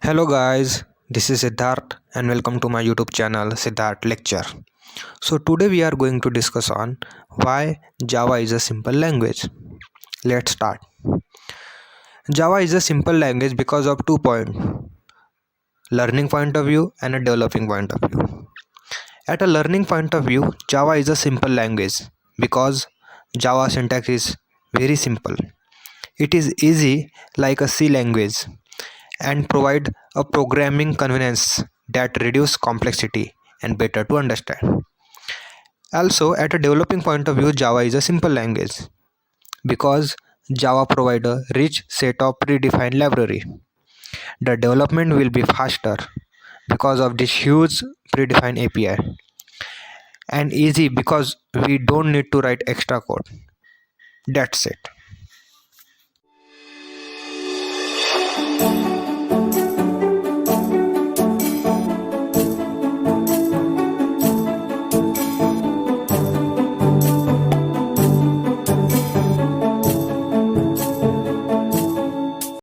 Hello guys, this is Siddharth and welcome to my YouTube channel Siddharth Lecture. So today we are going to discuss on why Java is a simple language. Let's start. Java is a simple language because of 2 points: learning point of view and a developing point of view. At a learning point of view, Java is a simple language because Java syntax is very simple. It is easy like a C language and provide a programming convenience that reduce complexity and better to understand. Also, at a developing point of view, Java is a simple language because Java provide a rich set of predefined library. The development will be faster because of this huge predefined API, and easy because we don't need to write extra code. That's it.